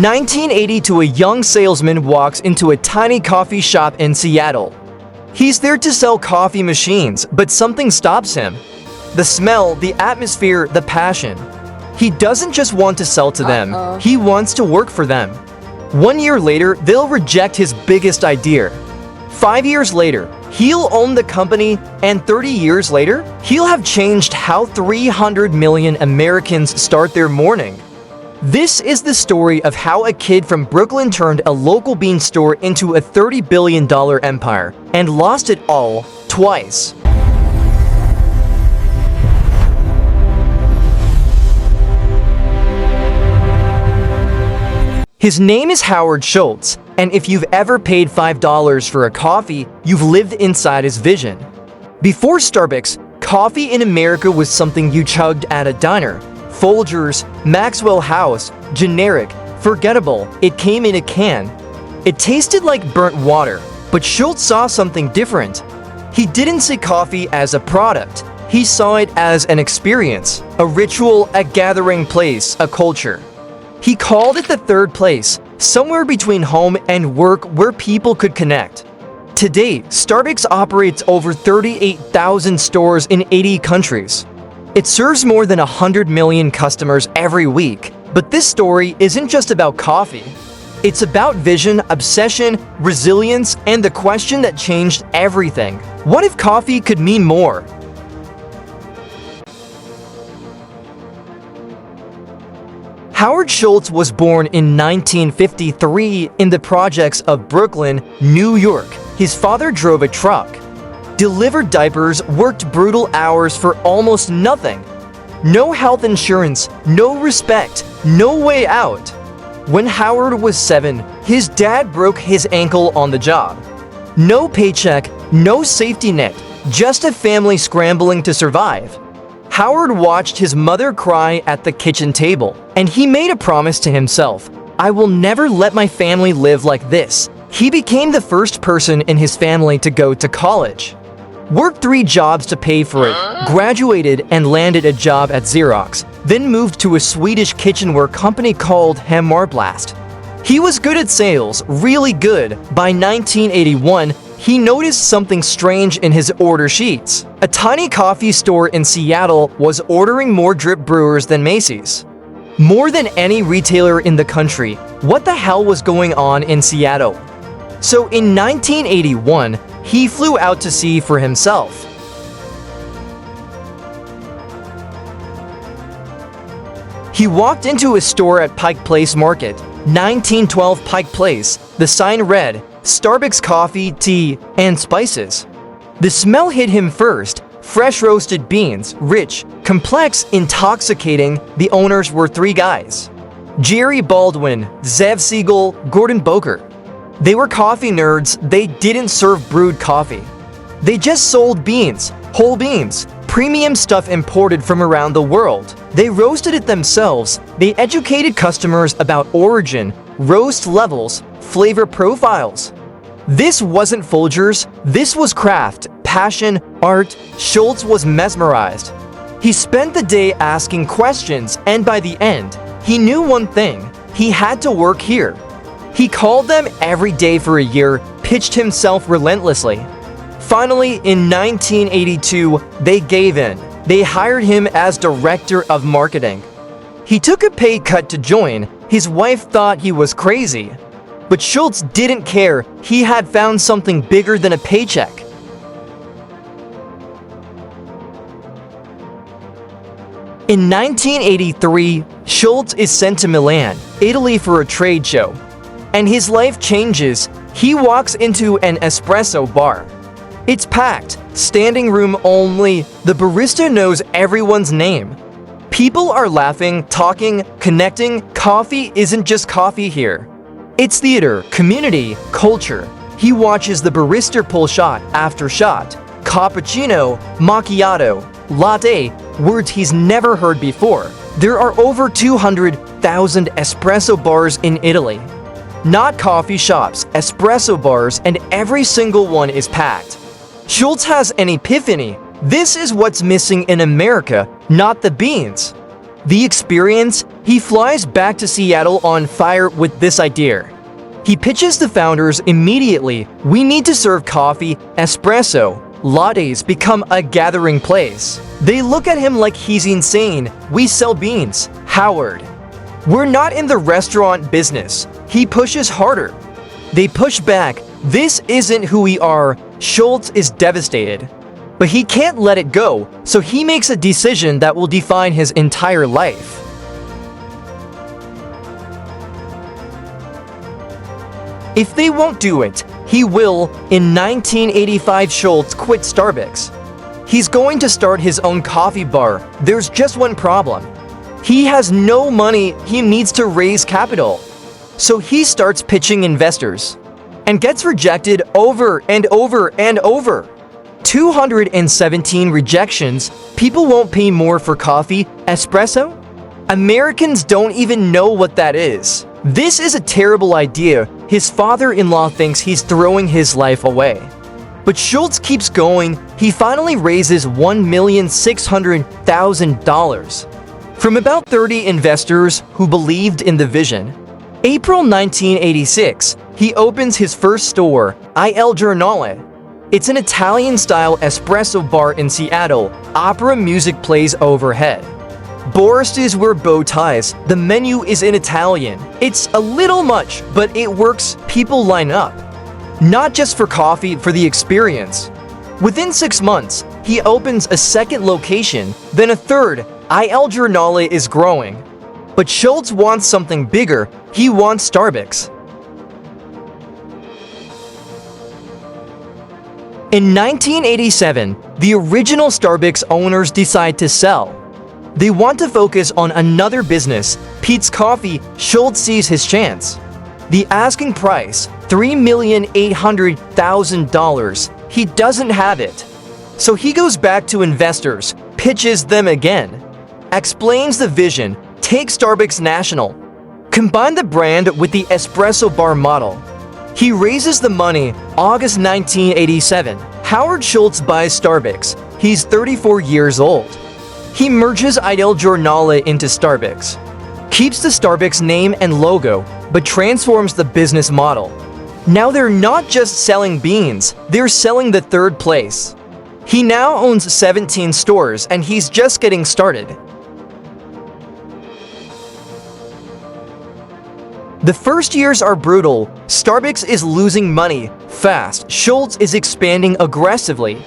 1980 to a young salesman walks into a tiny coffee shop in Seattle. He's there to sell coffee machines, but something stops him. The smell, the atmosphere, the passion. He doesn't just want to sell to them, he wants to work for them. 1 year later, they'll reject his biggest idea. 5 years later, he'll own the company, and 30 years later, he'll have changed how 300 million Americans start their morning. This is the story of how a kid from Brooklyn turned a local bean store into a $30 billion empire and lost it all twice. His name is Howard Schultz, and if you've ever paid $5 for a coffee, you've lived inside his vision. Before Starbucks, coffee in America was something you chugged at a diner. Folgers, Maxwell House, generic, forgettable, it came in a can. It tasted like burnt water, but Schultz saw something different. He didn't see coffee as a product, he saw it as an experience, a ritual, a gathering place, a culture. He called it the third place, somewhere between home and work where people could connect. Today, Starbucks operates over 38,000 stores in 80 countries. It serves more than 100 million customers every week. But this story isn't just about coffee. It's about vision, obsession, resilience, and the question that changed everything. What if coffee could mean more? Howard Schultz was born in 1953 in the projects of Brooklyn, New York. His father drove a truck, delivered diapers, worked brutal hours for almost nothing. No health insurance, no respect, no way out. When Howard was 7, his dad broke his ankle on the job. No paycheck, no safety net, just a family scrambling to survive. Howard watched his mother cry at the kitchen table, and he made a promise to himself, "I will never let my family live like this." He became the first person in his family to go to college. Worked 3 jobs to pay for it, graduated and landed a job at Xerox, then moved to a Swedish kitchenware company called Hammarblast. He was good at sales, really good. By 1981, he noticed something strange in his order sheets. A tiny coffee store in Seattle was ordering more drip brewers than Macy's. More than any retailer in the country. What the hell was going on in Seattle? So in 1981, he flew out to see for himself. He walked into a store at Pike Place Market, 1912 Pike Place. The sign read, Starbucks coffee, tea, and spices. The smell hit him first. Fresh roasted beans, rich, complex, intoxicating. The owners were 3 guys. Jerry Baldwin, Zev Siegel, Gordon Boker. They were coffee nerds. They didn't serve brewed coffee. They just sold beans, whole beans, premium stuff imported from around the world. They roasted it themselves. They educated customers about origin, roast levels, flavor profiles. This wasn't Folgers, this was craft, passion, art. Schultz was mesmerized. He spent the day asking questions, and by the end, he knew one thing: he had to work here. He called them every day for a year, pitched himself relentlessly. Finally, in 1982, they gave in. They hired him as director of marketing. He took a pay cut to join. His wife thought he was crazy. But Schultz didn't care. He had found something bigger than a paycheck. In 1983, Schultz is sent to Milan, Italy for a trade show. And his life changes. He walks into an espresso bar. It's packed, standing room only. The barista knows everyone's name. People are laughing, talking, connecting. Coffee isn't just coffee here. It's theater, community, culture. He watches the barista pull shot after shot. Cappuccino, macchiato, latte, words he's never heard before. There are over 200,000 espresso bars in Italy. Not coffee shops, espresso bars, and every single one is packed. Schultz has an epiphany. This is what's missing in America, not the beans. The experience? He flies back to Seattle on fire with this idea. He pitches the founders immediately. We need to serve coffee, espresso, lattes become a gathering place. They look at him like he's insane. We sell beans, Howard. We're not in the restaurant business. He pushes harder. They push back. This isn't who we are. Schultz is devastated. But he can't let it go, so he makes a decision that will define his entire life. If they won't do it, he will. In 1985, Schultz quit Starbucks. He's going to start his own coffee bar. There's just one problem. He has no money. He needs to raise capital. So he starts pitching investors and gets rejected over and over and over. 217 rejections. People won't pay more for coffee, espresso? Americans don't even know what that is. This is a terrible idea. His father-in-law thinks he's throwing his life away. But Schultz keeps going. He finally raises $1,600,000 from about 30 investors who believed in the vision. April 1986, he opens his first store, Il Giornale. It's an Italian-style espresso bar in Seattle. Opera music plays overhead. Baristas wear bow ties. The menu is in Italian. It's a little much, but it works. People line up. Not just for coffee, for the experience. Within 6 months, he opens a second location, then a third. Il Giornale is growing. But Schultz wants something bigger. He wants Starbucks. In 1987, the original Starbucks owners decide to sell. They want to focus on another business, Peet's Coffee. Schultz sees his chance. The asking price, $3,800,000. He doesn't have it. So he goes back to investors, pitches them again, explains the vision, take Starbucks national, combine the brand with the espresso bar model. He raises the money. August 1987, Howard Schultz buys Starbucks. He's 34 years old. He merges Il Giornale into Starbucks, keeps the Starbucks name and logo, but transforms the business model. Now they're not just selling beans, they're selling the third place. He now owns 17 stores and he's just getting started. The first years are brutal. Starbucks is losing money fast. Schultz is expanding aggressively,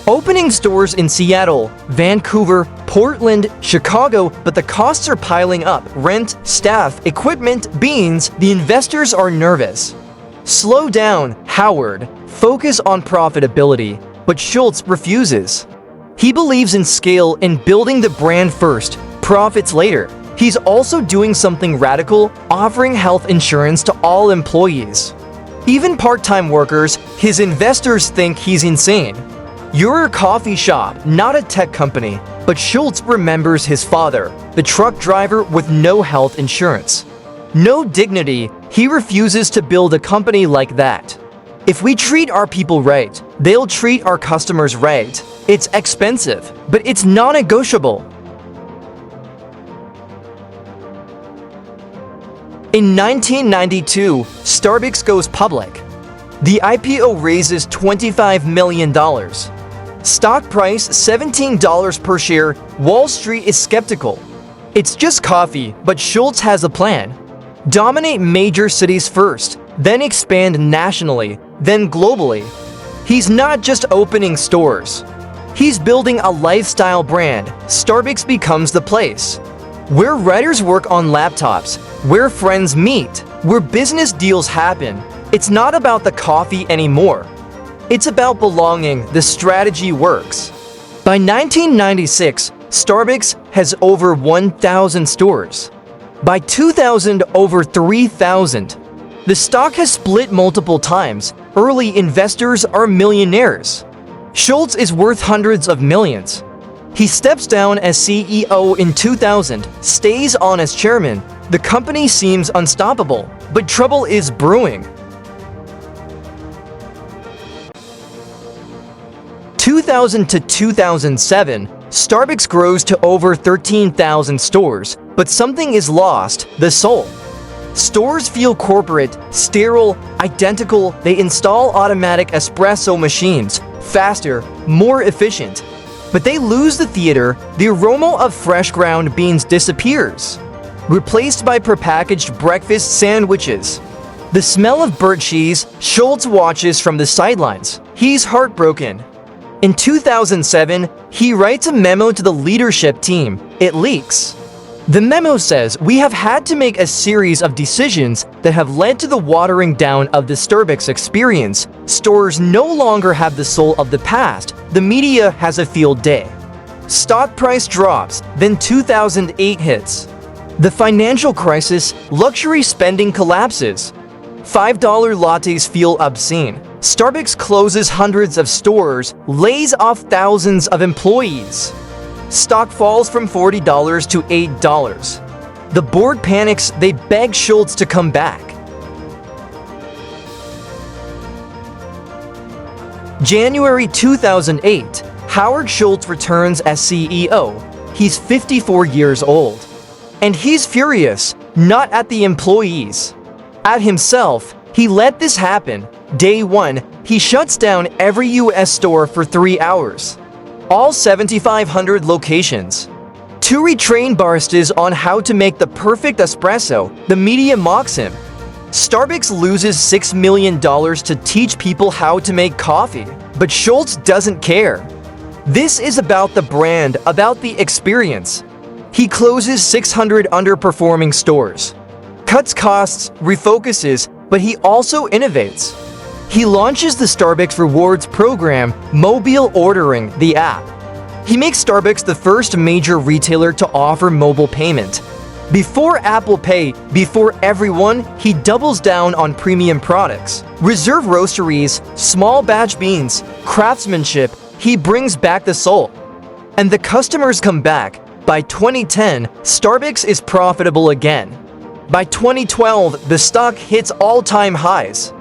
opening stores in Seattle, Vancouver, Portland, Chicago, but the costs are piling up. Rent, staff, equipment, beans. The investors are nervous. Slow down, Howard. Focus on profitability. But Schultz refuses. He believes in scale and building the brand first, profits later. He's also doing something radical, offering health insurance to all employees. Even part-time workers. His investors think he's insane. You're a coffee shop, not a tech company. But Schultz remembers his father, the truck driver with no health insurance. No dignity. He refuses to build a company like that. If we treat our people right, they'll treat our customers right. It's expensive, but it's non-negotiable. In 1992, Starbucks goes public. The IPO raises $25 million. Stock price $17 per share. Wall Street is skeptical. It's just coffee, but Schultz has a plan. Dominate major cities first, then expand nationally, then globally. He's not just opening stores. He's building a lifestyle brand. Starbucks becomes the place where writers work on laptops, where friends meet, where business deals happen. It's not about the coffee anymore. It's about belonging. The strategy works. By 1996, Starbucks has over 1,000 stores. By 2000, over 3,000. The stock has split multiple times. Early investors are millionaires. Schultz is worth hundreds of millions. He steps down as CEO in 2000, stays on as chairman. The company seems unstoppable, but trouble is brewing. 2000 to 2007, Starbucks grows to over 13,000 stores, but something is lost: the soul. Stores feel corporate, sterile, identical. They install automatic espresso machines, faster, more efficient. But they lose the theater. The aroma of fresh ground beans disappears, replaced by prepackaged breakfast sandwiches. The smell of burnt cheese. Schultz watches from the sidelines. He's heartbroken. In 2007, he writes a memo to the leadership team. It leaks. The memo says, "We have had to make a series of decisions that have led to the watering down of the Starbucks experience. Stores no longer have the soul of the past. The media has a field day." Stock price drops. Then 2008 hits. The financial crisis. Luxury spending collapses. $5 lattes feel obscene. Starbucks closes hundreds of stores, lays off thousands of employees. Stock falls from $40 to $8. The board panics. They beg Schultz to come back. January 2008, Howard Schultz returns as CEO. He's 54 years old. And he's furious, not at the employees, at himself. He let this happen. Day 1, he shuts down every US store for 3 hours. All 7,500 locations. To retrain baristas on how to make the perfect espresso, the media mocks him. Starbucks loses $6 million to teach people how to make coffee, but Schultz doesn't care. This is about the brand, about the experience. He closes 600 underperforming stores, cuts costs, refocuses, but he also innovates. He launches the Starbucks Rewards program, mobile ordering, the app. He makes Starbucks the first major retailer to offer mobile payment. Before Apple Pay, before everyone, he doubles down on premium products. Reserve roasteries, small batch beans, craftsmanship. He brings back the soul. And the customers come back. By 2010, Starbucks is profitable again. By 2012, the stock hits all-time highs.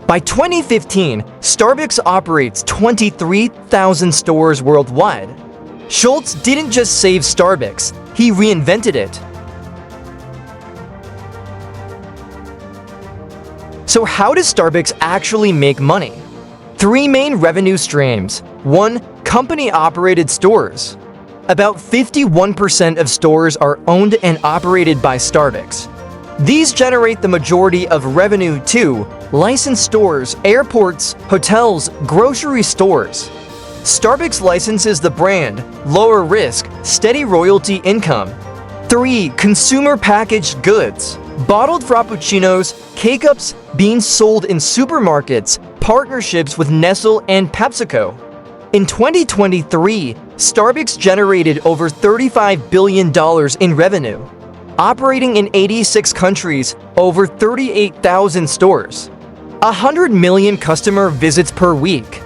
By 2015, Starbucks operates 23,000 stores worldwide. Schultz didn't just save Starbucks, he reinvented it. So how does Starbucks actually make money? 3 main revenue streams. 1. Company-operated stores. About 51% of stores are owned and operated by Starbucks. These generate the majority of revenue. 2. Licensed stores, airports, hotels, grocery stores. Starbucks licenses the brand, lower risk, steady royalty income. 3. Consumer packaged goods. Bottled frappuccinos, K-Cups, beans sold in supermarkets, partnerships with Nestle and PepsiCo. In 2023, Starbucks generated over $35 billion in revenue, operating in 86 countries, over 38,000 stores. 100 million customer visits per week.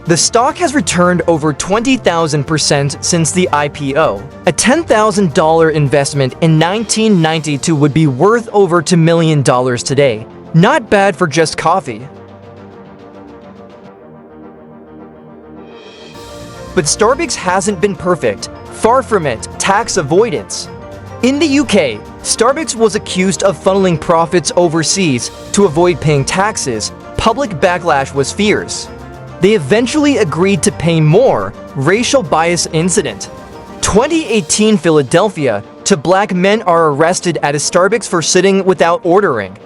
The stock has returned over 20,000% since the IPO. A $10,000 investment in 1992 would be worth over $2 million today. Not bad for just coffee. But Starbucks hasn't been perfect. Far from it. Tax avoidance. In the UK, Starbucks was accused of funneling profits overseas to avoid paying taxes. Public backlash was fierce. They eventually agreed to pay more. Racial bias incident. 2018 Philadelphia. 2 black men are arrested at a Starbucks for sitting without ordering.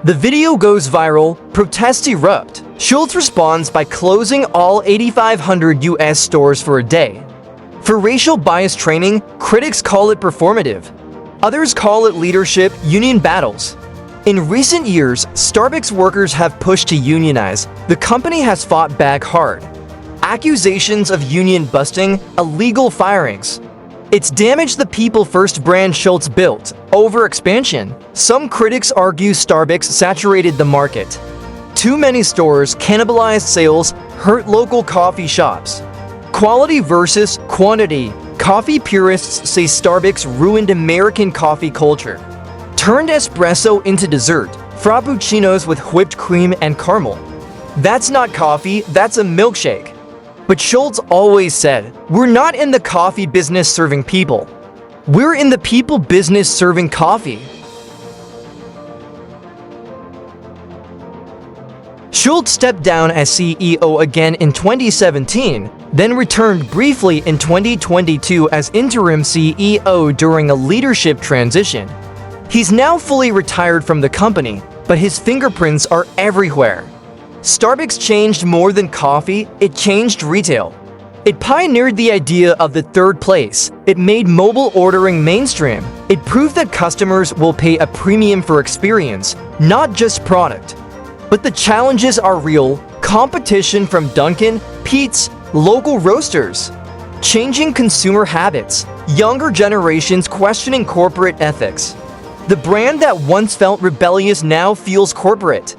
The video goes viral. Protests erupt. Schultz responds by closing all 8,500 US stores for a day. For racial bias training, critics call it performative. Others call it leadership, union battles. In recent years, Starbucks workers have pushed to unionize. The company has fought back hard. Accusations of union busting, illegal firings. It's damaged the people-first brand Schultz built. Overexpansion. Some critics argue Starbucks saturated the market. Too many stores cannibalized sales, hurt local coffee shops. Quality versus quantity. Coffee purists say Starbucks ruined American coffee culture. Turned espresso into dessert. Frappuccinos with whipped cream and caramel. That's not coffee, that's a milkshake. But Schultz always said, "We're not in the coffee business serving people. We're in the people business serving coffee." Schultz stepped down as CEO again in 2017, then returned briefly in 2022 as interim CEO during a leadership transition. He's now fully retired from the company, but his fingerprints are everywhere. Starbucks changed more than coffee, it changed retail. It pioneered the idea of the third place. It made mobile ordering mainstream. It proved that customers will pay a premium for experience, not just product. But the challenges are real: competition from Dunkin', Peet's, local roasters, changing consumer habits, younger generations questioning corporate ethics. The brand that once felt rebellious now feels corporate.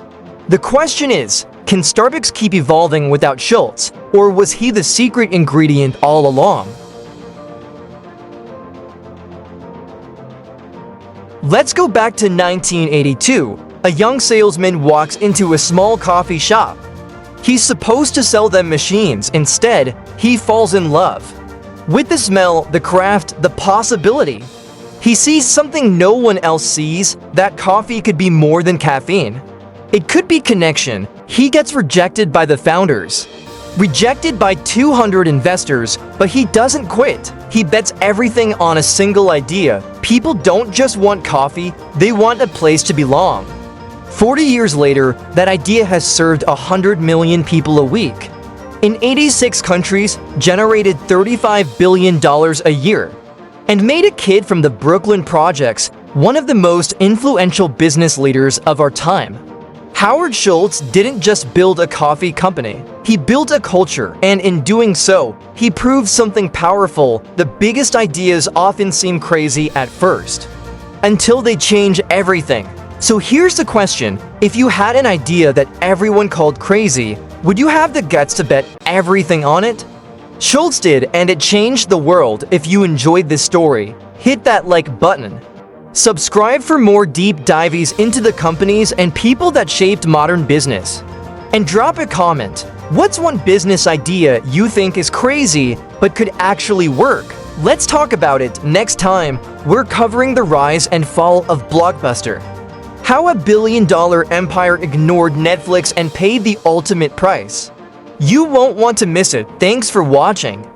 The question is, can Starbucks keep evolving without Schultz, or was he the secret ingredient all along? Let's go back to 1982. A young salesman walks into a small coffee shop. He's supposed to sell them machines. Instead, he falls in love with the smell, the craft, the possibility. He sees something no one else sees, that coffee could be more than caffeine. It could be connection. He gets rejected by the founders, rejected by 200 investors, but he doesn't quit. He bets everything on a single idea. People don't just want coffee, they want a place to belong. 40 years later, that idea has served 100 million people a week. In 86 countries, generated $35 billion a year, and made a kid from the Brooklyn projects one of the most influential business leaders of our time. Howard Schultz didn't just build a coffee company. He built a culture, and in doing so, he proved something powerful. The biggest ideas often seem crazy at first, until they change everything. So here's the question: if you had an idea that everyone called crazy, would you have the guts to bet everything on it? Schultz did, and it changed the world. If you enjoyed this story, hit that like button. Subscribe for more deep dives into the companies and people that shaped modern business. And drop a comment. What's one business idea you think is crazy but could actually work? Let's talk about it next time. We're covering the rise and fall of Blockbuster. How a billion-dollar empire ignored Netflix and paid the ultimate price. You won't want to miss it. Thanks for watching.